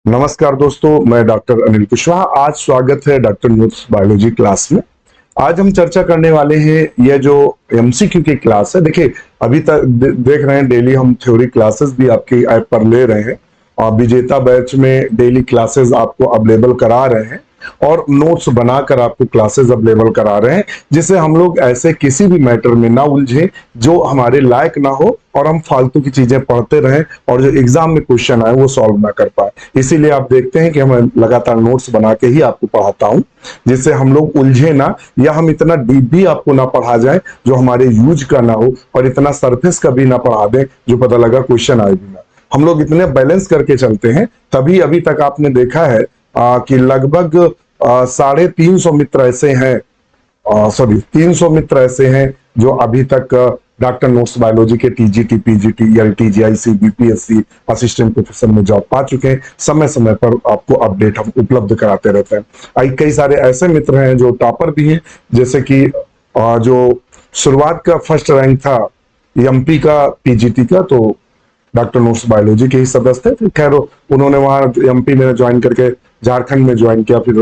नमस्कार दोस्तों, मैं डॉक्टर अनिल कुशवाहा। आज स्वागत है डॉक्टर नोट्स बायोलॉजी क्लास में। आज हम चर्चा करने वाले हैं यह जो एमसीक्यू की क्लास है। देखिए, अभी तक देख रहे हैं डेली हम थ्योरी क्लासेस भी आपकी ऐप पर ले रहे हैं और विजेता बैच में डेली क्लासेस आपको अवेलेबल करा रहे हैं और नोट्स बनाकर आपको क्लासेस अवेलेबल करा रहे हैं, जिससे हम लोग ऐसे किसी भी मैटर में ना उलझे जो हमारे लायक ना हो और हम फालतू की चीजें पढ़ते रहें और जो एग्जाम में क्वेश्चन आए वो सॉल्व ना कर पाए। इसीलिए आप देखते हैं कि मैं लगातार नोट्स बना के ही आपको पढ़ाता हूं, जिससे हम लोग उलझे ना या हम इतना डीप भी आपको ना पढ़ा जाए जो हमारे यूज का ना हो और इतना सरफेस का भी ना पढ़ा दें जो पता लगा क्वेश्चन आए भी ना। हम लोग इतने बैलेंस करके चलते हैं, तभी अभी तक आपने देखा है कि लगभग 350 मित्र ऐसे हैं, सॉरी 300 मित्र ऐसे हैं जो अभी तक डॉक्टर नोट्स बायोलॉजी के TGT, PGT, LTGIC, BPSC assistant professor में जॉब पा चुके हैं। समय समय पर आपको अपडेट हम उपलब्ध कराते रहते हैं। कई सारे ऐसे मित्र हैं जो टॉपर भी हैं, जैसे कि जो शुरुआत का फर्स्ट रैंक था एमपी का पीजीटी का, तो डॉक्टर नोट्स बायोलॉजी के ही सदस्य थे। फिर खैर उन्होंने वहां एमपी में ज्वाइन करके झारखंड में ज्वाइन किया। फिर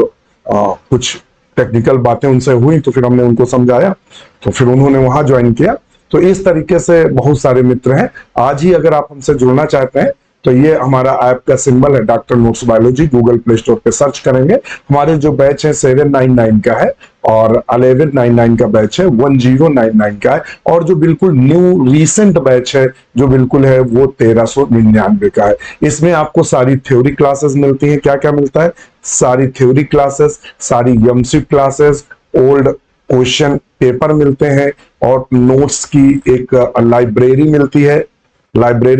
कुछ टेक्निकल बातें उनसे हुई तो फिर हमने उनको समझाया, तो फिर उन्होंने वहां ज्वाइन किया। तो इस तरीके से बहुत सारे मित्र हैं। आज ही अगर आप हमसे जुड़ना चाहते हैं तो ये हमारा ऐप का सिंबल है doctor notes biology. Google play store पे सर्च करेंगे। हमारे जो बैच है 799 का है और 1199 का बैच है, 1099 का है, और जो बिल्कुल न्यू रिसेंट बैच है जो बिल्कुल है वो 1399 का है। इसमें आपको सारी थ्योरी क्लासेस मिलती हैं। क्या क्या मिलता है? सारी थ्योरी क्लासेस, सारी MCQ classes, old question paper मिलते हैं और नोट्स की एक लाइब्रेरी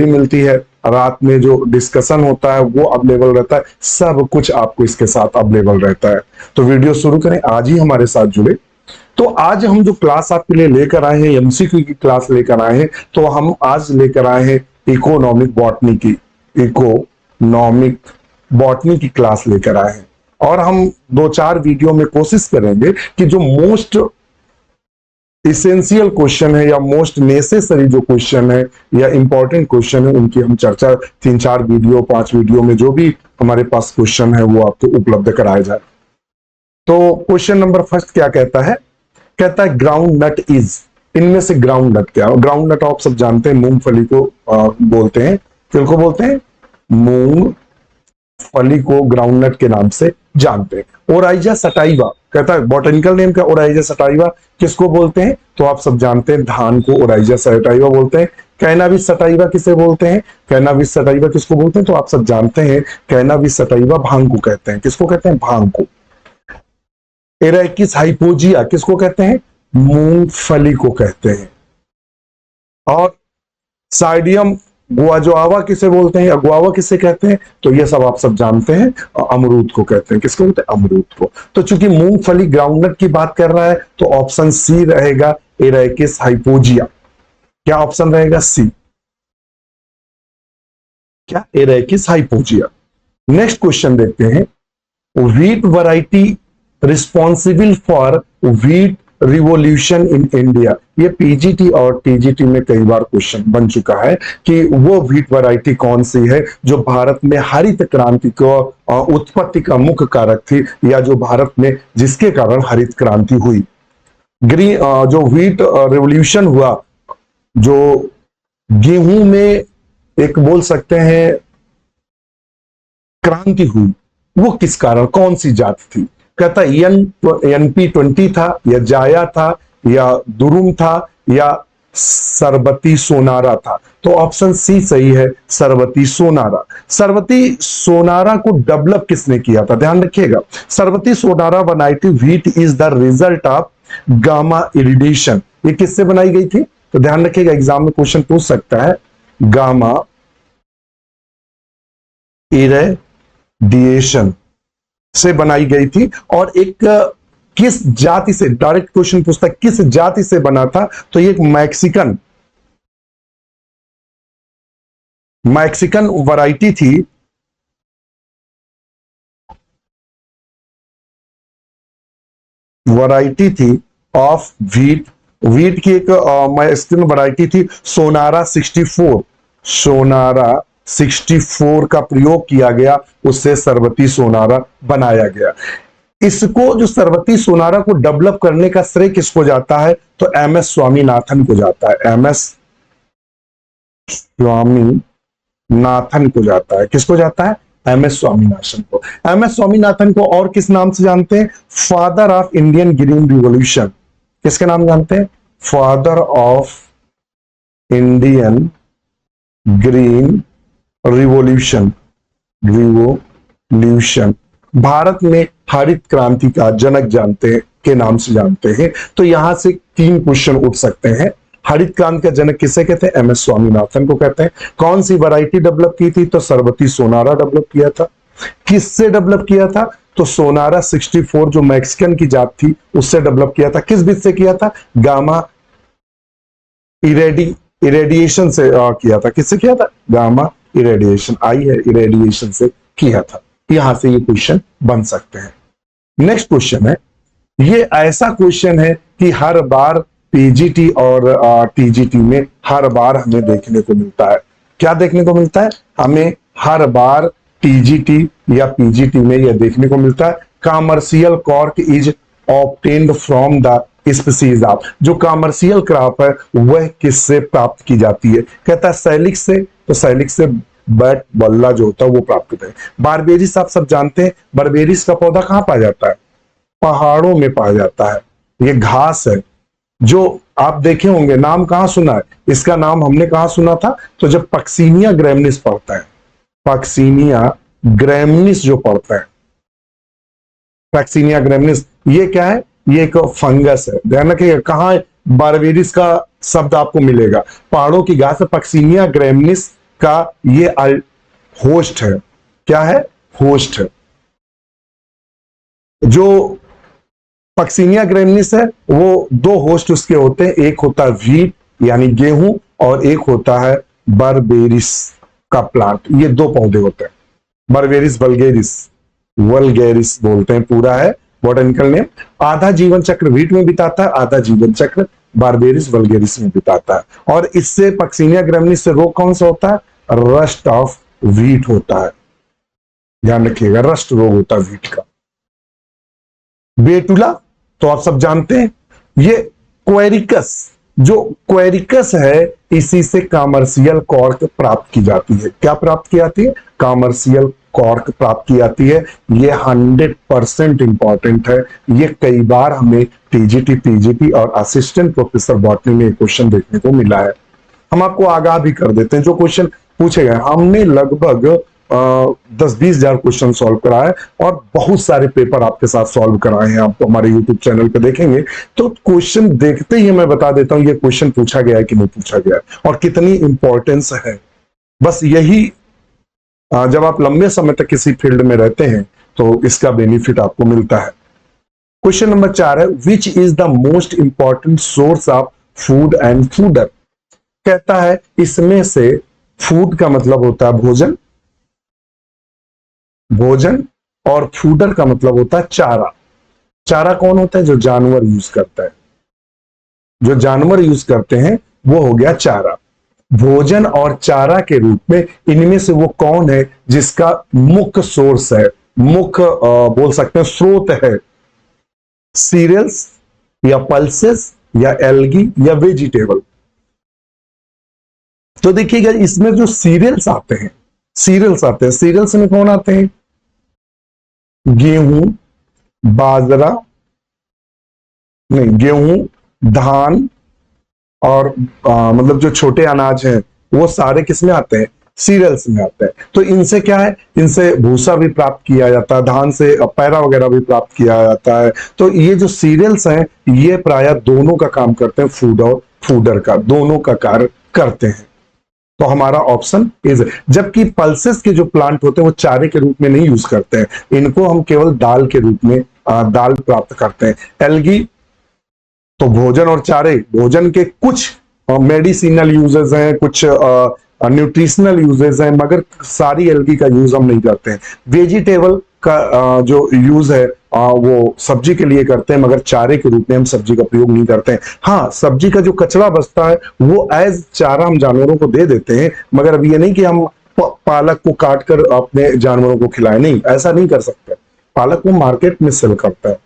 मिलती है। रात में जो डिस्कशन होता है वो अवेलेबल रहता है। सब कुछ आपको इसके साथ अवेलेबल रहता है। तो वीडियो शुरू करें, आज ही हमारे साथ जुड़े। तो आज हम जो क्लास आपके लिए लेकर आए हैं, एमसीक्यू की क्लास लेकर आए हैं, तो हम आज लेकर आए हैं इकोनॉमिक बॉटनी की क्लास लेकर आए हैं। और हम 2-4 वीडियो में कोशिश करेंगे कि जो मोस्ट इसेंशियल क्वेश्चन है या मोस्ट नेसेसरी जो क्वेश्चन है या इंपॉर्टेंट क्वेश्चन है, उनकी हम चर्चा 3-4 वीडियो 5 वीडियो में जो भी हमारे पास क्वेश्चन है वो आपको उपलब्ध कराया जाए। तो क्वेश्चन नंबर फर्स्ट क्या कहता है? कहता है ग्राउंड नट इज। इनमें से ग्राउंड नट क्या है? ग्राउंड नट आप सब जानते हैं, मूंगफली को बोलते हैं। किसको बोलते हैं? मूंगफली को ग्राउंड नट के नाम से जानते हैं। ओराइजा सटाइवा कहता है, बॉटनिकल नेम का ओराइजा सटाइवा किसको बोलते हैं? तो आप सब जानते हैं, धान को ओराइजा सटाइवा बोलते हैं। कैनाबिस सटाइवा किसे बोलते हैं? कैनाबिस सटाइवा किसको बोलते हैं? तो आप सब जानते हैं, कैनाबिस सटाइवा भांग को कहते हैं। किसको कहते हैं? भांग को। एरेकिस हाइपोजिया किसको कहते हैं? मूंगफली को कहते हैं। और साइडियम गुआजोआवा किसे बोलते हैं या गुआवा किसे कहते हैं? तो ये सब आप सब जानते हैं, अमरूद को कहते हैं। किसको कहते हैं? अमरूद को। तो चूंकि मूंगफली ग्राउंडनट की बात कर रहा है तो ऑप्शन सी रहेगा, एरेकिस हाइपोजिया। क्या ऑप्शन रहेगा? सी। क्या? एरेकिस हाइपोजिया। नेक्स्ट क्वेश्चन देखते हैं। Wheat variety responsible for wheat revolution in India. ये पीजीटी और टीजीटी में कई बार क्वेश्चन बन चुका है कि वो व्हीट वैरायटी कौन सी है जो भारत में हरित क्रांति को उत्पत्ति का मुख्य कारक थी, या जो भारत में जिसके कारण हरित क्रांति हुई। जो व्हीट रिवॉल्यूशन हुआ, जो गेहूं में एक बोल सकते हैं क्रांति हुई, वो किस कारण, कौन सी जात थी? कहता है NP20 था या जाया था या दुरुम था या सरबती सोनारा था। तो ऑप्शन सी सही है, सरबती सोनारा। सरबती सोनारा को डेवलप किसने किया था? ध्यान रखिएगा, Sarbati Sonora variety wheat is the result of gamma irradiation. ये किससे बनाई गई थी? तो ध्यान रखिएगा, एग्जाम में क्वेश्चन पूछ सकता है, गामा इरेडिएशन से बनाई गई थी। और एक किस जाति से, डायरेक्ट क्वेश्चन पूछता है किस जाति से बना था? तो ये एक मैक्सिकन वैरायटी थी। ऑफ व्हीट की एक मैक्सिकन वैरायटी थी, सोनारा 64। सोनारा 64 का प्रयोग किया गया, उससे सरबती सोनारा बनाया गया। इसको जो सरबती सोनारा को डेवलप करने का श्रेय किसको जाता है? तो एम एस स्वामीनाथन को जाता है। एम एस स्वामीनाथन को जाता है। किसको जाता है? एम एस स्वामीनाथन को। एम एस स्वामीनाथन को और किस नाम से जानते हैं? Father of Indian green revolution. किसके नाम जानते हैं? Father of Indian green revolution. Revolution, Bharat में हरित क्रांति का जनक जानते हैं, के नाम से जानते हैं। तो यहां से 3 क्वेश्चन उठ सकते हैं। हरित क्रांति का जनक किसे कहते हैं? एम एस स्वामीनाथन को कहते हैं। कौन सी वैरायटी डेवलप की थी? तो सरबती सोनारा डेवलप किया था। किससे डेवलप किया था? तो सोनारा 64 जो मैक्सिकन की जात थी उससे डेवलप किया था। किस बीज से किया था? गामा इरेडिएशन से किया था। किससे किया था? गामा इरेडिएशन, आई है इरेडिएशन से किया था। यहां से ये क्वेश्चन बन सकते हैं। नेक्स्ट क्वेश्चन है, ये ऐसा क्वेश्चन है कि हर बार पीजीटी और टीजीटी में हर बार हमें देखने को मिलता है। क्या देखने को मिलता है? हमें हर बार टीजीटी या पीजीटी में यह देखने को मिलता है, commercial cork is obtained from the species of. जो कॉमर्शियल क्रॉप है वह किससे प्राप्त की जाती है? कहता है सैलिक से। तो सैलिक से बैट बल्ला जो होता है वो प्राप्त होता है। बारबेरिस आप सब जानते हैं, बारबेरिस का पौधा कहां पाया जाता है? पहाड़ों में पाया जाता है। ये घास है जो आप देखे होंगे, नाम कहां सुना है इसका? नाम हमने कहां सुना था? तो जब पक्सीनिया ग्रैमिनिस पढ़ता है, पक्सीनिया ग्रैमिनिस जो पढ़ता है, पक्सीनिया ग्रैमिनिस, ये क्या है? ये एक फंगस है। ध्यान रखिएगा, कहां बारबेरिस का शब्द आपको मिलेगा? पहाड़ों की घास है। पक्सीनिया ग्रैमिनिस का ये होस्ट है। क्या है? होस्ट है। जो पक्सीनिया ग्रैमिनिस है वो 2 होस्ट उसके होते हैं, एक होता है व्हीट यानी गेहूं और एक होता है बारबेरिस का प्लांट। ये 2 पौधे होते हैं, बारबेरिस वल्गेरिस, वल्गेरिस बोलते हैं, पूरा है बॉटनिकल नेम। आधा जीवन चक्र व्हीट में बिताता है, आधा जीवन चक्र बारबेरिस वल्गेरिस में बिताता है। और इससे पक्सीनिया ग्रैमिनिस से रोग कौन सा होता है? रस्ट ऑफ व्हीट होता है। ध्यान रखिएगा, रस्ट रोग होता है व्हीट का। बेटुला तो आप सब जानते हैं, ये क्वेरिकस, जो क्वेरिकस है इसी से कॉमर्शियल कॉर्क प्राप्त की जाती है। क्या प्राप्त की जाती है? कॉमर्शियल कॉर्क प्राप्त की जाती है। ये 100% इंपॉर्टेंट है। ये कई बार हमें टीजीटी, पीजीटी और असिस्टेंट प्रोफेसर बॉटनी में क्वेश्चन देखने को मिला है। हम आपको आगाह भी कर देते हैं, जो क्वेश्चन पूछे गए हमने लगभग 10-20 हजार क्वेश्चन सॉल्व कराए और बहुत सारे पेपर आपके साथ सॉल्व कराए हैं। आप तो हमारे YouTube चैनल पे देखेंगे तो क्वेश्चन देखते ही मैं बता देता हूं ये क्वेश्चन पूछा गया है कि नहीं पूछा गया है और कितनी इंपॉर्टेंस है। बस यही, जब आप लंबे समय तक किसी फील्ड में रहते हैं तो इसका बेनिफिट आपको मिलता है। क्वेश्चन नंबर 4 है, which is the most important source of food and fodder. कहता है इसमें से फूड का मतलब होता है भोजन, भोजन, और फूडर का मतलब होता है चारा। चारा कौन होता है? जो जानवर यूज करता है, जो जानवर यूज करते हैं वो हो गया चारा। भोजन और चारा के रूप में इनमें से वो कौन है जिसका मुख्य सोर्स है, मुख्य बोल सकते हैं स्रोत है? सीरियल्स या पल्सेस या एल्गी या वेजिटेबल। तो देखिएगा इसमें जो सीरियल्स आते हैं, सीरियल्स में कौन आते हैं? गेहूं, बाजरा, नहीं गेहूं, धान और मतलब जो छोटे अनाज हैं वो सारे किस में आते हैं? सीरियल्स में आते हैं। तो इनसे क्या है? इनसे भूसा भी प्राप्त किया जाता है, धान से पैरा वगैरह भी प्राप्त किया जाता है। तो ये जो सीरियल्स हैं ये प्रायः दोनों का काम करते हैं, फूड और फूडर का, दोनों का कार्य करते हैं। तो हमारा ऑप्शन इज। जबकि पल्सेस के जो प्लांट होते हैं वो चारे के रूप में नहीं यूज करते हैं, इनको हम केवल दाल के रूप में दाल प्राप्त करते हैं। एल्गी तो भोजन और चारे, भोजन के कुछ मेडिसिनल यूजेस हैं, कुछ न्यूट्रिशनल यूजेस हैं, मगर सारी एल्गी का यूज हम नहीं करते हैं। वेजिटेबल का जो यूज है वो सब्जी के लिए करते हैं, मगर चारे के रूप में हम सब्जी का प्रयोग नहीं करते हैं। हाँ, सब्जी का जो कचरा बचता है वो एज चारा हम जानवरों को दे देते हैं, मगर अब ये नहीं कि हम पालक को काट कर अपने जानवरों को खिलाएं, नहीं, ऐसा नहीं कर सकते। पालक को मार्केट में सेल करता है।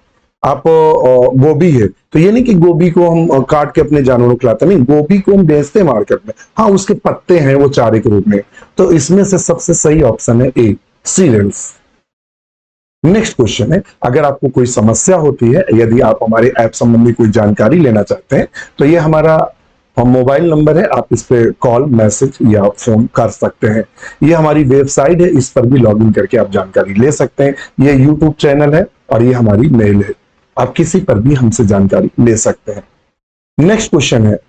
आप गोभी है तो ये नहीं कि गोभी को हम काट के अपने जानवरों को खिलाते, नहीं, गोभी को हम बेचते हैं मार्केट में। हाँ, उसके पत्ते हैं वो चारे के रूप में। तो इसमें से सबसे सही ऑप्शन है ए, सीरियल्स। नेक्स्ट क्वेश्चन है, अगर आपको कोई समस्या होती है, यदि आप हमारे ऐप संबंधी कोई जानकारी लेना चाहते हैं, तो ये हमारा मोबाइल नंबर है, आप इस पे कॉल, मैसेज या फोन कर सकते हैं। ये हमारी वेबसाइट है, इस पर भी लॉग इन करके आप जानकारी ले सकते हैं। ये यूट्यूब चैनल है और ये हमारी मेल है, आप किसी पर भी हमसे जानकारी ले सकते हैं। नेक्स्ट क्वेश्चन है,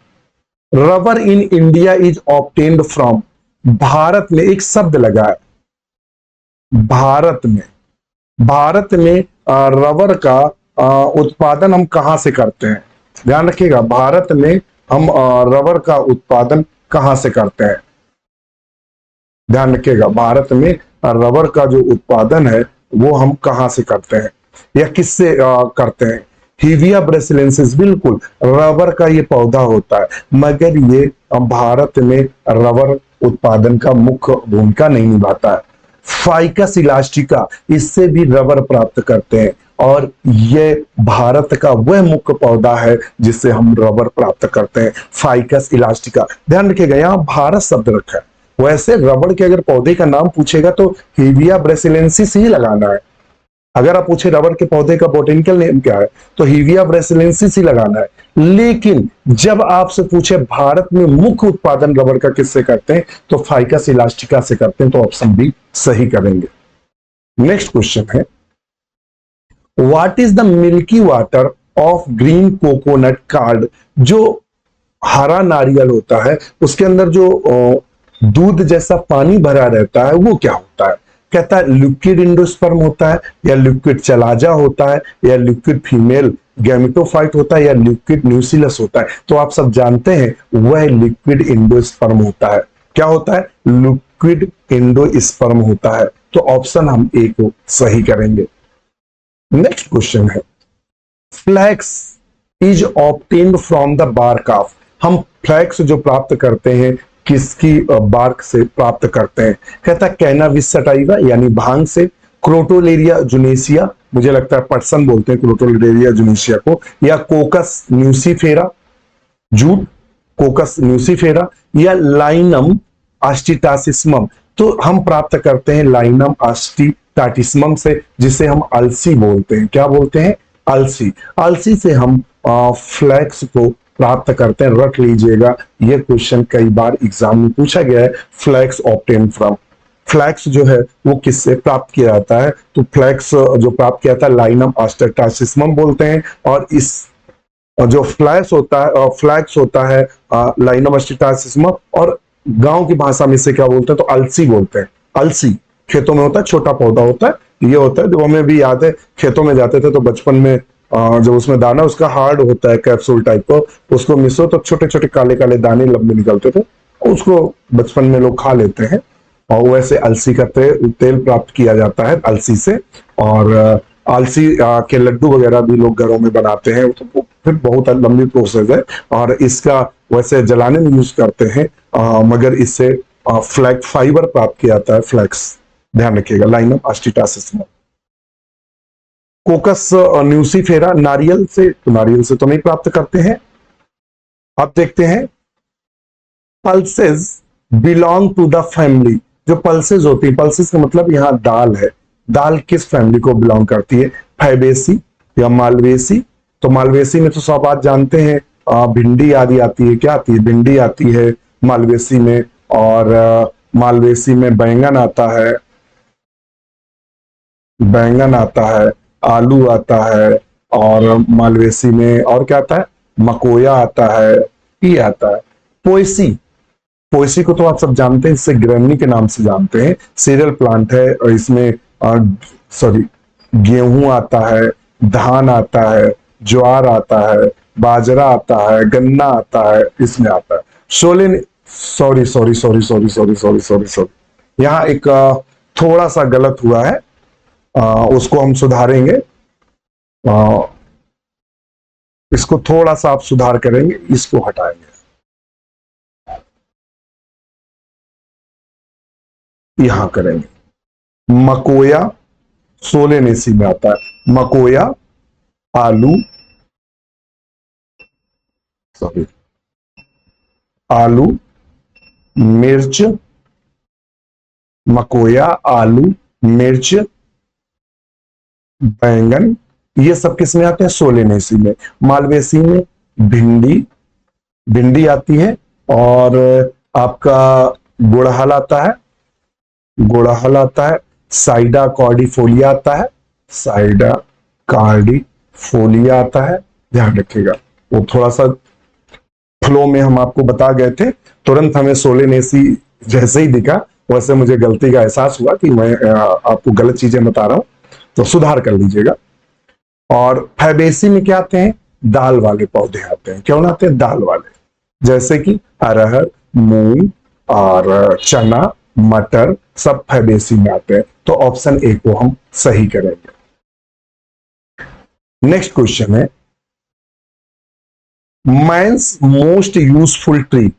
rubber in India is obtained from. Bharat में एक शब्द लगा है, भारत में, भारत में रबर का उत्पादन हम कहां से करते हैं? ध्यान रखिएगा, भारत में हम रबर का उत्पादन कहां से करते हैं? ध्यान रखिएगा, भारत में रबर का जो उत्पादन है वो हम कहां से करते हैं या किससे करते हैं? हीविया ब्रेसिलेंसिस, बिल्कुल, रबर का ये पौधा होता है, मगर ये भारत में रबर उत्पादन का मुख्य भूमिका नहीं निभाता है। फाइकस इलास्टिका, इससे भी रबर प्राप्त करते हैं और ये भारत का वह मुख्य पौधा है जिससे हम रबर प्राप्त करते हैं, फाइकस इलास्टिका। ध्यान रखिएगा, यहां भारत शब्द रखा है। वैसे रबड़ के अगर पौधे का नाम पूछेगा तो हीविया ब्रेसिलेंसिस ही लगाना है। अगर आप पूछे रबड़ के पौधे का बोटेनिकल नेम क्या है, तो हीविया ब्रेसिलेंसिस ही लगाना है। लेकिन जब आपसे पूछे भारत में मुख्य उत्पादन रबड़ का किससे करते हैं, तो फाइकस इलास्टिका से करते हैं, तो ऑप्शन बी सही करेंगे। नेक्स्ट क्वेश्चन है, what is the milky water of green coconut card. जो हरा नारियल होता है उसके अंदर जो दूध जैसा पानी भरा रहता है वो क्या होता है? कहता है लिक्विड इंडोस्पर्म होता है, या लिक्विड चलाजा होता है, या लिक्विड फीमेल गैमेटोफाइट होता है, या लिक्विड न्यूसिलस होता है। तो आप सब जानते हैं वह लिक्विड इंडोस्पर्म होता है। क्या होता है? लिक्विड इंडोस्पर्म होता है। तो ऑप्शन हम ए को सही करेंगे। नेक्स्ट क्वेश्चन है, flax is obtained from the bark of. हम फ्लैक्स जो प्राप्त करते हैं किसकी बार्क से प्राप्त करते हैं? कहता है कैनाबिस सटाइवा यानी भांग से, क्रोटोलेरिया जुनेसिया, मुझे लगता है पटसन बोलते हैं क्रोटोलेरिया जुनेसिया को, या कोकस न्यूसीफेरा, जूट, कोकस न्यूसीफेरा, या लाइनम आस्टिटासिस्मम। तो हम प्राप्त करते हैं लाइनम आस्टिटाटिस्मम से, जिसे हम अलसी बोलते हैं। क्या बोलते हैं? अलसी। अलसी से हम फ्लैक्स को प्राप्त करते हैं। रख लीजिएगा, यह क्वेश्चन कई बार एग्जाम में पूछा गया है। फ्लैक्स ऑब्टेन फ्रॉम, फ्लैक्स जो है वो किससे प्राप्त किया जाता है? तो फ्लैक्स जो प्राप्त किया जाता है लाइनम आस्टिटासिस्मम बोलते हैं। और इस जो फ्लैक्स होता है लाइनम आस्टिटासिस्मम, और गांव की भाषा में से क्या बोलते हैं? तो अलसी बोलते हैं। अलसी खेतों में होता है, छोटा पौधा होता है, ये होता है। जो हमें भी याद है, खेतों में जाते थे तो बचपन में जो उसमें दाना उसका हार्ड होता है, कैप्सूल टाइप को, उसको मिसो तो छोटे छोटे काले काले दाने लंबे निकलते थे, उसको बचपन में लोग खा लेते हैं। और वैसे अलसी का तेल प्राप्त किया जाता है अलसी से। और अलसी के लड्डू वगैरह भी लोग घरों में बनाते हैं, तो फिर बहुत लंबी प्रोसेस है। और इसका वैसे जलाने में यूज करते हैं, मगर इससे फ्लैक्स फाइबर प्राप्त किया जाता है, फ्लैक्स। ध्यान रखिएगा, लाइनम आस्टिटासिस्मम। कोकस न्यूसीफेरा नारियल से, तो नारियल से तो नहीं प्राप्त करते हैं। अब देखते हैं, pulses belong to the family. जो पल्सेस होती है, पल्सेस का मतलब यहाँ दाल है, दाल किस फैमिली को बिलोंग करती है? फैबेसी या मालवेसी। तो मालवेसी में तो सब बात जानते हैं, भिंडी आदि आती है। क्या आती है? भिंडी आती है मालवेसी में। और मालवेसी में बैंगन आता है, बैंगन आता है, आलू आता है, और मालवेसी में और क्या आता है? मकोया आता है, ये आता है। पोएसी, पोएसी को तो आप सब जानते हैं, इससे ग्रेमनी के नाम से जानते हैं। सीरियल प्लांट है और इसमें सॉरी गेहूं आता है, धान आता है, ज्वार आता है, बाजरा आता है, गन्ना आता है, इसमें आता है। सोलिन, sorry sorry sorry sorry sorry sorry sorry sorry, यहाँ एक थोड़ा सा गलत हुआ है, उसको हम सुधारेंगे। इसको थोड़ा सा आप सुधार करेंगे, इसको हटाएंगे। यहां करेंगे। मकोया सोलेनेसी में आता है। मकोया, आलू, सॉरी, आलू, मिर्च, मकोया, आलू, मिर्च, बैंगन, ये सब किस में आते हैं? सोलेनेसी में। मालवेसी में भिंडी, भिंडी आती है, और आपका गुड़हल आता है, गुड़हल आता है, साइडा कॉर्डिफोलिया आता है, साइडा कार्डिफोलिया आता है। ध्यान रखिएगा, वो थोड़ा सा फ्लो में हम आपको बता गए थे, तुरंत हमें सोलेनेसी जैसे ही दिखा वैसे मुझे गलती का एहसास हुआ कि मैं आपको गलत चीजें बता रहा हूं, तो सुधार कर लीजिएगा। और फैबेसी में क्या आते हैं? दाल वाले पौधे आते हैं। क्यों आते हैं? दाल वाले, जैसे कि अरहर, मूंग और चना, मटर, सब फैबेसी में आते हैं। तो ऑप्शन ए को हम सही करेंगे। नेक्स्ट क्वेश्चन है, मैंस मोस्ट यूजफुल ट्री,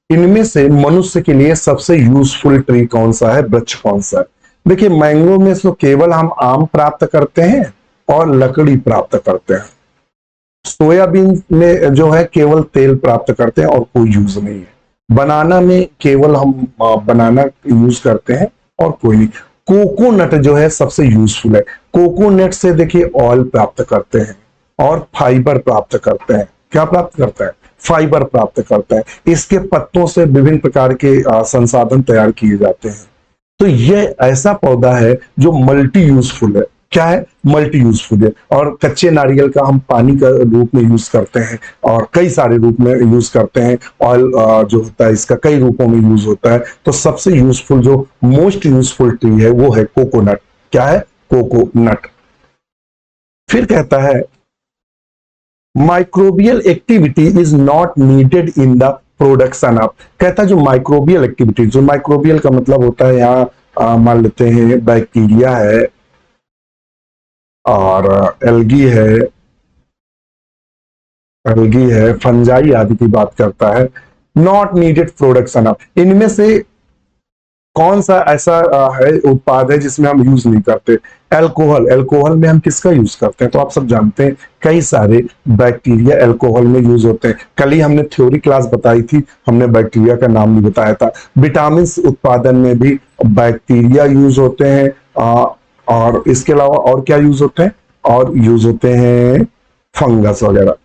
इनमें से मनुष्य के लिए सबसे यूजफुल ट्री कौन सा है, वृक्ष कौन सा है? देखिए, मैंगो में तो केवल हम आम प्राप्त करते हैं और लकड़ी प्राप्त करते हैं। सोयाबीन में जो है केवल तेल प्राप्त करते हैं और कोई यूज नहीं है। बनाना में केवल हम बनाना यूज करते हैं और कोई नहीं। कोकोनट जो है सबसे यूजफुल है। कोकोनट से देखिए ऑयल प्राप्त करते हैं और फाइबर प्राप्त करते हैं। क्या प्राप्त करता है? फाइबर प्राप्त करता है। इसके पत्तों से विभिन्न प्रकार के संसाधन तैयार किए जाते हैं। तो यह ऐसा पौधा है जो मल्टी यूजफुल है। क्या है? मल्टी यूजफुल है। और कच्चे नारियल का हम पानी का रूप में यूज करते हैं और कई सारे रूप में यूज करते हैं। ऑयल जो होता है इसका कई रूपों में यूज होता है। तो सबसे यूजफुल जो मोस्ट यूजफुल ट्री है वो है कोकोनट। क्या है? कोकोनट। फिर कहता है, microbial activity is not needed in the production of. कहता है जो माइक्रोबियल एक्टिविटी, जो माइक्रोबियल का मतलब होता है यहाँ मान लेते हैं बैक्टीरिया है और एल्गी है, फंजाई आदि की बात करता है। नॉट नीडेड प्रोडक्शन ऑफ, इनमें से कौन सा ऐसा है उत्पाद है जिसमें हम यूज नहीं करते? अल्कोहल। अल्कोहल में हम किसका यूज करते हैं? तो आप सब जानते हैं कई सारे बैक्टीरिया अल्कोहल में यूज होते हैं। कल ही हमने थ्योरी क्लास बताई थी, हमने बैक्टीरिया का नाम भी बताया था। विटामिन उत्पादन में भी बैक्टीरिया यूज होते हैं। और इसके अलावा और क्या यूज होते हैं? और यूज होते हैं फंगस वगैरह।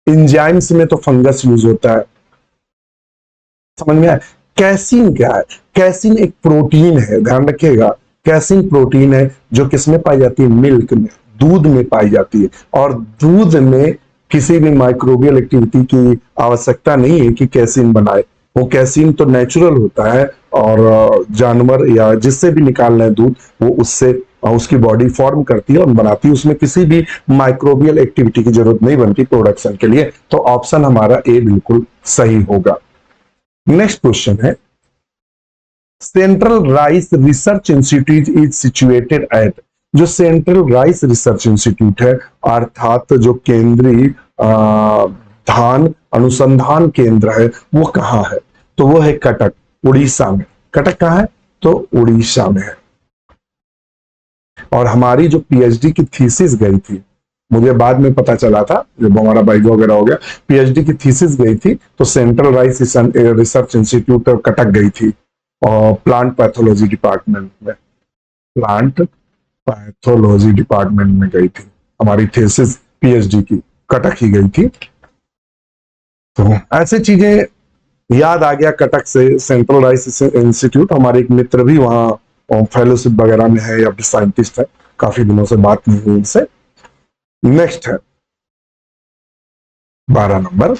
इंजाइम्स में तो फंगस यूज होता है। समझ में आया? कैसीन क्या है? कैसीन एक प्रोटीन है, ध्यान रखिएगा। कैसीन प्रोटीन है जो किसमें पाई जाती है? मिल्क में, दूध में पाई जाती है। और दूध में किसी भी माइक्रोबियल एक्टिविटी की आवश्यकता नहीं है कि कैसीन बनाए। वो कैसीन तो नेचुरल होता है और जानवर या जिससे भी निकालना है दूध, वो उससे उसकी बॉडी फॉर्म करती है और बनाती है। उसमें किसी भी माइक्रोबियल एक्टिविटी की जरूरत नहीं बनती प्रोडक्शन के लिए। तो ऑप्शन हमारा ए बिल्कुल सही होगा। नेक्स्ट क्वेश्चन है, central rice research institute is situated at. जो सेंट्रल राइस रिसर्च इंस्टीट्यूट है अर्थात जो केंद्रीय धान अनुसंधान केंद्र है वो कहाँ है? तो वो है कटक, उड़ीसा में। कटक कहाँ है? तो उड़ीसा में है। और हमारी जो पीएचडी की थीसिस गई थी, मुझे बाद में पता चला था जब हमारा बाइक वगैरह हो गया, पीएचडी की थीसिस गई थी तो central rice research institute Cuttack गई थी और प्लांट पैथोलॉजी डिपार्टमेंट में, प्लांट पैथोलॉजी डिपार्टमेंट में गई थी। हमारी थीसिस पीएचडी की कटक ही गई थी। तो ऐसे चीजें याद आ गया कटक से। सेंट्रल राइस इंस्टीट्यूट, हमारे एक मित्र भी वहां फेलोशिप वगैरह में है या फिर साइंटिस्ट है, काफी दिनों से बात नहीं हुई उनसे। नेक्स्ट है 12 number,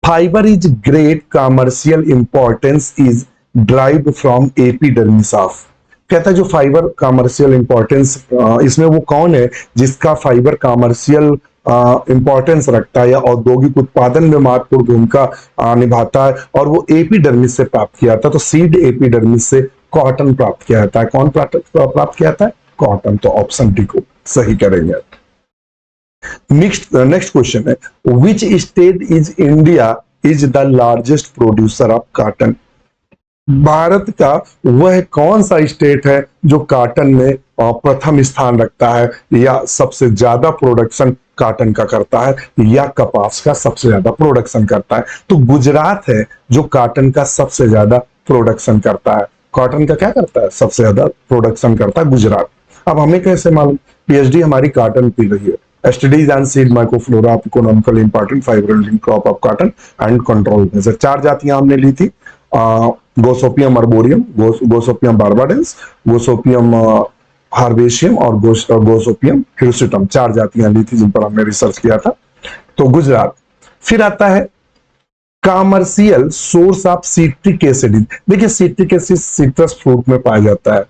fibre is great commercial importance is derived from epidermis of. कहता है जो फाइबर कमर्शियल इंपॉर्टेंस, इसमें वो कौन है जिसका फाइबर कमर्शियल इंपॉर्टेंस रखता है या औद्योगिक उत्पादन में महत्वपूर्ण भूमिका निभाता है, और वो एपिडर्मिस से प्राप्त किया था। तो सीड एपिडर्मिस से कॉटन प्राप्त किया जाता है। कौन प्राप्त किया जाता है? कॉटन। तो ऑप्शन डी को सही करेंगे। नेक्स्ट क्वेश्चन है, which state is India is the largest producer of cotton. Bharat का वह कौन सा स्टेट है जो कॉटन में प्रथम स्थान रखता है, या सबसे ज्यादा प्रोडक्शन कॉटन का करता है, या कपास का सबसे ज्यादा प्रोडक्शन करता है? तो गुजरात है जो कॉटन का सबसे ज्यादा प्रोडक्शन करता है। कॉटन का क्या करता है? सबसे ज्यादा प्रोडक्शन करता है गुजरात। अब हमें कैसे मालूम? पीएचडी हमारी कॉटन की रही है। Studies and seed microflora of economically important fibre link crop of cotton and control में से 4 जातियां हमने ली थी। गोसोपियम अर्बोरियम, गोसोपियम बार्बाडेंस, गोसोपियम हार्बेशियम और गोसोपियम हिर्सुटम, 4 जातियां ली थी जिन पर हमने रिसर्च किया था। तो गुजरात। फिर आता है commercial source of citric acid. देखिए सिट्रिक एसिड सिट्रस फ्रूट में पाया जाता है।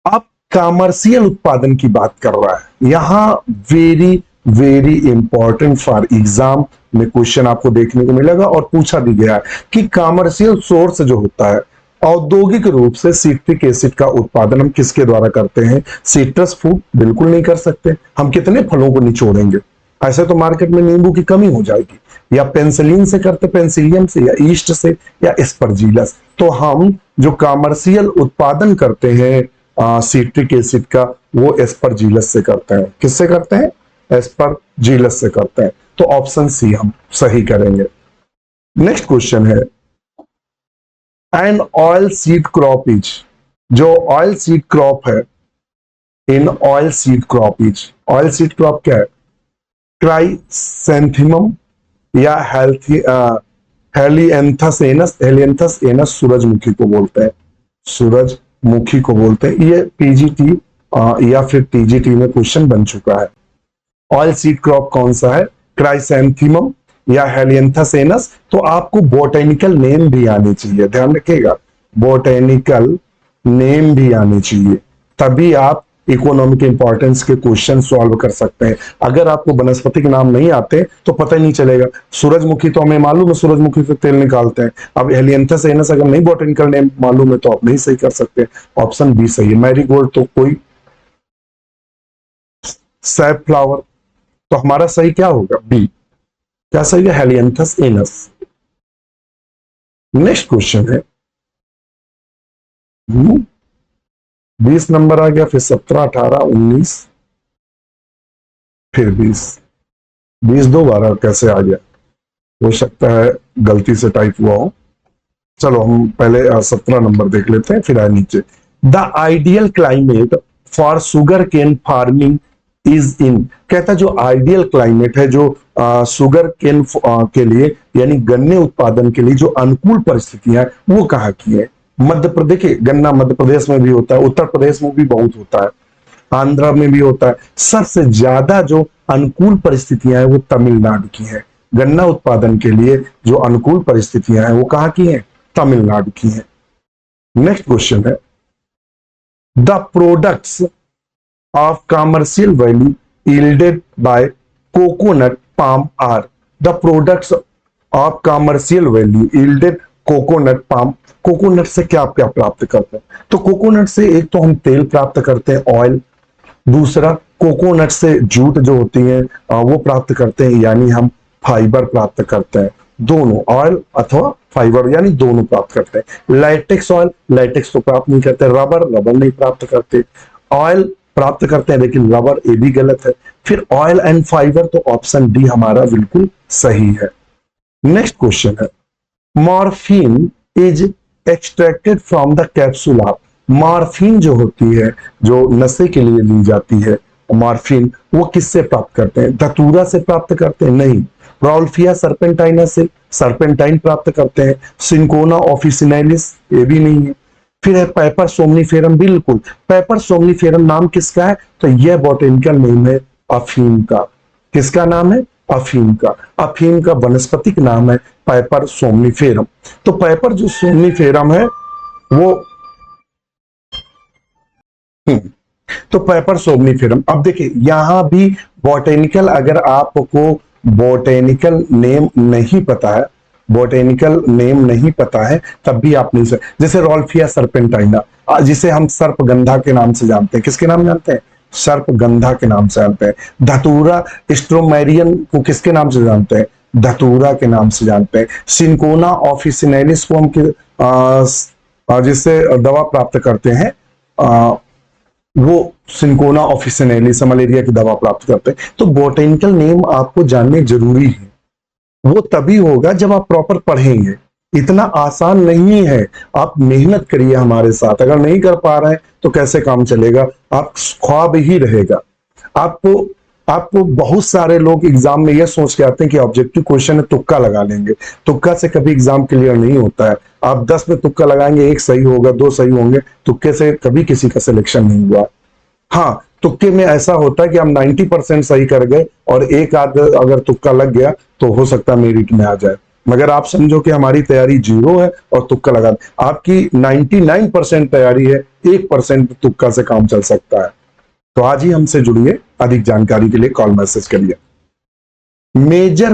अब कॉमर्शियल उत्पादन की बात कर रहा है यहां। Very very important for exam में क्वेश्चन आपको देखने को मिलेगा और पूछा भी गया है कि कॉमर्शियल सोर्स जो होता है, औद्योगिक रूप से सिट्रिक एसिड का उत्पादन हम किसके द्वारा करते हैं? सिट्रस फ्रूट बिल्कुल नहीं कर सकते। हम कितने फलों को निचोड़ेंगे? ऐसे तो मार्केट में नींबू की कमी हो जाएगी। या पेंसिलिन से करते, पेंसिलियम से, या ईस्ट से, या एस्परजिलस। तो हम जो कॉमर्शियल उत्पादन करते हैं सिट्रिक एसिड का, वो एस्परजिलस से करते हैं। किससे करते हैं? एस्परजिलस से करते हैं। तो ऑप्शन सी हम सही करेंगे। नेक्स्ट क्वेश्चन है an oil seed crop is. जो ऑयल सीड क्रॉप है, in oil seed crop is, oil seed crop क्या है? क्राइसेंथेमम या हेलिएंथस एनस। हेलिएंथस एनस सूरजमुखी को बोलते हैं, सूरजमुखी को बोलते हैं। ये पीजीटी या फिर टीजीटी में क्वेश्चन बन चुका है। ऑयल सीड क्रॉप कौन सा है? क्राइसेंथेमम या हेलिएंथस एनस। तो आपको बोटेनिकल नेम भी आने चाहिए, ध्यान रखिएगा, बोटेनिकल नेम भी आने चाहिए, तभी आप इकोनॉमिक इंपॉर्टेंस के क्वेश्चन सॉल्व कर सकते हैं। अगर आपको वनस्पति के नाम नहीं आते तो पता ही नहीं चलेगा। सूरजमुखी तो हमें मालूम है, सूरजमुखी से तेल निकालते हैं। अब हेलिएंथस एनस अगर नहीं बोटेनिकल नेम मालूम है तो आप नहीं सही कर सकते। ऑप्शन बी सही है। मैरीगोल्ड तो कोई, सैफ फ्लावर, तो हमारा सही क्या होगा? बी। क्या सही है? हेलिएंथस एनस। नेक्स्ट क्वेश्चन है 20 नंबर आ गया, फिर 17, 18, 19, फिर 20। 20 दो बार कैसे आ गया? हो सकता है गलती से टाइप हुआ हो। चलो हम पहले 17 नंबर देख लेते हैं, फिर आए नीचे। The ideal climate for sugar cane farming is in. कहता है जो आइडियल क्लाइमेट है, जो शुगर केन के लिए यानी गन्ने उत्पादन के लिए जो अनुकूल परिस्थितियां हैं, वो कहाँ की है? मध्य प्रदेश। गन्ना मध्य प्रदेश में भी होता है, उत्तर प्रदेश में भी बहुत होता है, आंध्र में भी होता है। सबसे ज्यादा जो अनुकूल परिस्थितियां हैं वो तमिलनाडु की है। गन्ना उत्पादन के लिए जो अनुकूल परिस्थितियां हैं वो कहाँ की हैं? तमिलनाडु की हैं। नेक्स्ट क्वेश्चन है the products of commercial value yielded by coconut palm are। The products of commercial value yielded coconut palm। Coconut से क्या क्या प्राप्त करते हैं? तो कोकोनट से एक तो हम तेल प्राप्त करते हैं, ऑयल। दूसरा, कोकोनट से जूट जो होती है वो प्राप्त करते हैं, यानी हम फाइबर प्राप्त करते हैं। दोनों, ऑयल अथवा फाइबर, यानी दोनों प्राप्त करते हैं। लैटेक्स ऑयल, लैटेक्स तो प्राप्त नहीं करते। रबर, रबर नहीं प्राप्त करते। ऑयल प्राप्त करते हैं लेकिन रबर, ये भी गलत है। फिर ऑयल एंड फाइबर, तो ऑप्शन डी हमारा बिल्कुल सही है। नेक्स्ट क्वेश्चन है morphine is extracted from the capsule of. Morphine जो होती है, जो नशे के लिए ली जाती है, मॉर्फिन, वो किससे प्राप्त करते हैं? धतूरा से प्राप्त करते हैं? नहीं। रॉल्फिया सर्पेंटाइना से सर्पेंटाइन प्राप्त करते हैं। सिंकोना ऑफिसिनालिस, ये भी नहीं है। फिर है पेपर सोमनीफेरम, बिल्कुल। पेपर सोमनीफेरम नाम किसका है? तो यह बोटेनिकल नेम है अफीम का। किसका नाम है? अफीम का। अफीम का वनस्पतिक नाम है पेपर सोमनीफेरम। तो पेपर जो सोमनीफेरम है वो तो पेपर सोमनीफेरम। अब देखिए यहां भी बोटेनिकल, अगर आपको बोटेनिकल नेम नहीं पता है, बोटेनिकल नेम नहीं पता है, तब भी आप नहीं सर। जैसे रॉल्फिया सर्पेंटाइना, जिसे हम सर्पगंधा के नाम से जानते हैं। किसके नाम जानते हैं? सर्पगंधा के नाम से जानते हैं। धतूरा स्ट्रोमेरियन को किसके नाम से जानते हैं? धतूरा के नाम से जानते हैं। सिंकोना ऑफिसिनेलिस को हम जिससे दवा प्राप्त करते हैं, वो सिंकोना ऑफिसिनेलिस मलेरिया की दवा प्राप्त करते हैं। तो बोटेनिकल नेम आपको जानने जरूरी है, वो तभी होगा जब आप प्रॉपर पढ़ेंगे। इतना आसान नहीं है, आप मेहनत करिए हमारे साथ। अगर नहीं कर पा रहे हैं तो कैसे काम चलेगा, आप ख्वाब ही रहेगा। आपको आपको बहुत सारे लोग एग्जाम में यह सोच के आते हैं कि ऑब्जेक्टिव क्वेश्चन है, तुक्का लगा लेंगे। तुक्का से कभी एग्जाम क्लियर नहीं होता है। आप 10 में तुक्का लगाएंगे, एक सही होगा, 2 सही होंगे, तुक्के से कभी किसी का सिलेक्शन नहीं हुआ। हाँ, तुक्के में ऐसा होता है कि हम 90% सही कर गए और एक आध अगर तुक्का लग गया तो हो सकता है मेरिट में आ जाए। मगर आप समझो कि हमारी तैयारी 0 है और तुक्का लगा, आपकी 99% तैयारी है, 1% तुक्का से काम चल सकता है। तो आज ही हमसे जुड़िए, अधिक जानकारी के लिए कॉल मैसेज करिए। Major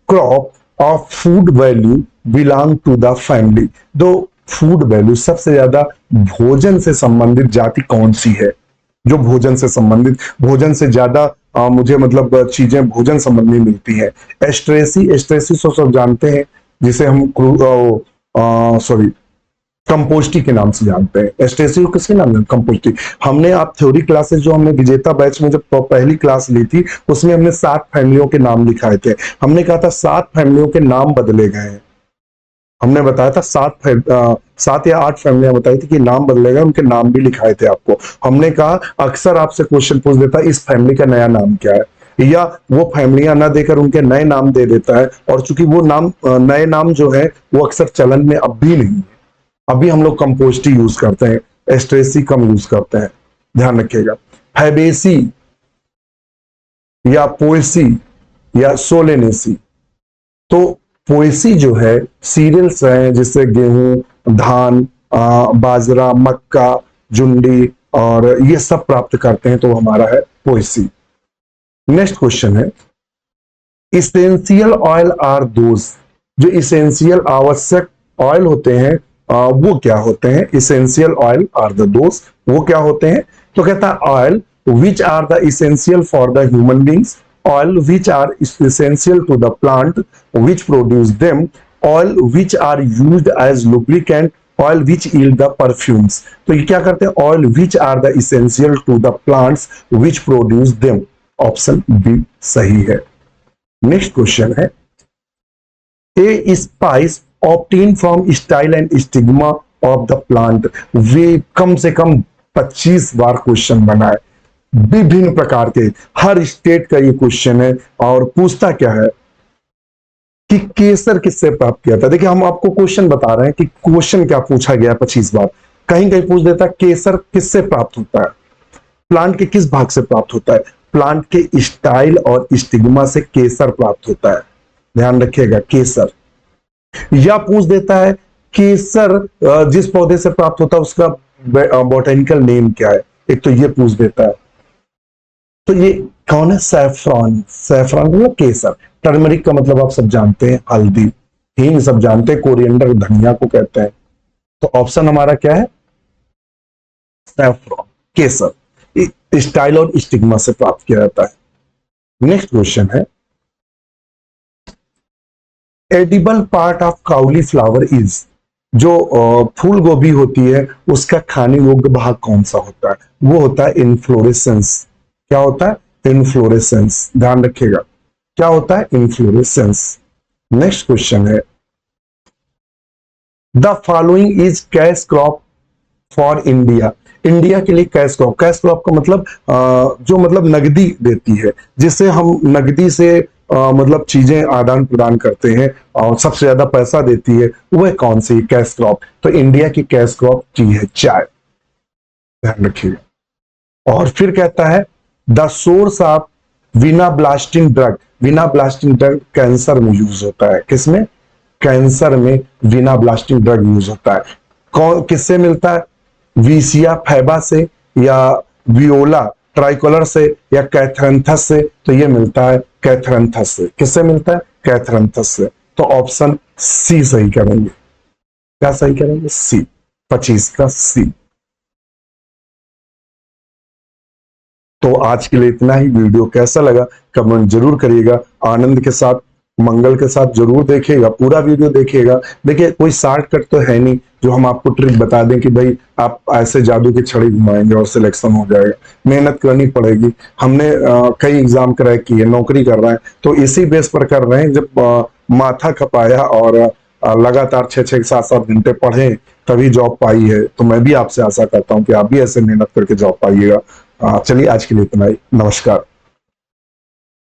crop of food value belong to the family. दो फूड वैल्यू, सबसे ज्यादा भोजन से संबंधित जाति कौन सी है? जो भोजन से संबंधित, भोजन से ज्यादा मुझे मतलब चीजें भोजन संबंधी मिलती है। एस्ट्रेसी, एस्ट्रेसी तो सब जानते हैं, जिसे हम सॉरी कंपोस्टी के नाम से जानते हैं। एस्ट्रेसी को किसके नाम से? कंपोस्टी। हमने आप थ्योरी क्लासेस जो हमने विजेता बैच में जब पहली क्लास ली थी, उसमें हमने 7 फैमिलियों के नाम लिखाए थे। हमने कहा था 7 फैमिलियों के नाम बदले गए हैं। हमने बताया था 7 या 8 फैमिलियां बताई थी कि नाम बदलेगा, उनके नाम भी लिखाए थे आपको। हमने कहा अक्सर आपसे क्वेश्चन पूछ देता है इस फैमिली का नया नाम क्या है, या वो फैमिलियां ना देकर उनके नए नाम दे देता है। और चूंकि वो नाम नए नाम जो है वो अक्सर चलन में अब भी नहीं है। अभी हम लोग कंपोस्टी यूज करते हैं, एस्ट्रेसी कम यूज करते हैं, ध्यान रखिएगा। फैबेसी या पोएसी या सोलेनेसी। तो पोएसी जो है सीरियल्स हैं, जिससे गेहूं, धान, बाजरा, मक्का, जुंडी और ये सब प्राप्त करते हैं, तो हमारा है पोएसी। नेक्स्ट क्वेश्चन है, इसेंशियल ऑयल आर दोज। जो इसेंशियल आवश्यक ऑयल होते हैं वो क्या होते हैं? Essential oil are the those, वो क्या होते हैं? तो कहता है oil which are the essential for the human beings, oil which are essential to the plant which produce them, oil which are used as lubricant, oil which yield the perfumes। तो ये क्या करते हैं? oil which are the essential to the plants which produce them। Option B सही है। Next question है, a spice obtain from style and stigma of the plant. वे कम से कम 25 बार क्वेश्चन बना है, विभिन्न प्रकार के, हर स्टेट का ये क्वेश्चन है। और पूछता क्या है कि केसर किससे प्राप्त किया था। देखिए हम आपको क्वेश्चन बता रहे हैं कि क्वेश्चन क्या पूछा गया 25 बार। कहीं कहीं पूछ देता है केसर किससे प्राप्त होता है, प्लांट के किस भाग से प्राप्त होता है? प्लांट के स्टाइल और स्टिग्मा से केसर प्राप्त होता है, ध्यान रखिएगा, केसर। या पूछ देता है केसर जिस पौधे से प्राप्त होता है उसका बोटेनिकल नेम क्या है, एक तो ये पूछ देता है। तो ये कौन है? सैफरॉन। सैफरॉन मतलब केसर। टर्मरिक का मतलब आप सब जानते हैं, हल्दी। हींग सब जानते हैं, कोरिएंडर धनिया को कहते हैं। तो ऑप्शन हमारा क्या है? सैफरॉन, केसर। स्टाइल और स्टिग्मा से प्राप्त किया जाता है। नेक्स्ट क्वेश्चन है, edible part of काउली flower is. जो फूल गोभी होती है उसका खाने योग्य भाग कौन सा होता है? वो होता है इन्फ्लोरेसेंस। क्या होता है? इन्फ्लोरेसेंस, ध्यान रखिएगा, क्या होता है? इन्फ्लोरेसेंस। नेक्स्ट क्वेश्चन है, the following is cash crop for India. India के लिए कैश क्रॉप, कैश क्रॉप का मतलब जो मतलब नगदी देती है, जिससे हम नगदी से मतलब चीजें आदान प्रदान करते हैं और सबसे ज्यादा पैसा देती है, वह कौन सी कैश क्रॉप? तो इंडिया की कैश क्रॉप टी है, चाय, ध्यान रखिएगा। और फिर कहता है the source of Veena blasting drug. Veena blasting drug cancer में यूज होता है। किसमें? कैंसर में वीना ब्लास्टिंग ड्रग यूज होता है। कौन किससे मिलता है? वीसिया फैबा से या वियोला ट्राइकोलर से या कैथरंथस से? तो ये मिलता है कैथरंथस से। किससे मिलता है? कैथरंथस से। तो ऑप्शन सी सही करेंगे। क्या सही करेंगे? सी, 25 का सी। तो आज के लिए इतना ही। वीडियो कैसा लगा कमेंट जरूर करिएगा। आनंद के साथ मंगल के साथ जरूर देखिएगा, पूरा वीडियो देखिएगा। देखिए कोई शॉर्टकट तो है नहीं जो हम आपको ट्रिक बता दें कि भाई आप ऐसे जादू की छड़ी घुमाएंगे और सिलेक्शन हो जाएगा। मेहनत करनी पड़ेगी। हमने कई एग्जाम क्रैक किए, नौकरी कर रहे हैं तो इसी बेस पर कर रहे हैं। जब माथा खपाया और लगातार 6-6 7-7 घंटे पढ़े तभी जॉब पाई है। तो मैं भी आपसे आशा करता हूँ कि आप भी ऐसे मेहनत करके जॉब पाइएगा। चलिए आज के लिए इतना ही, नमस्कार।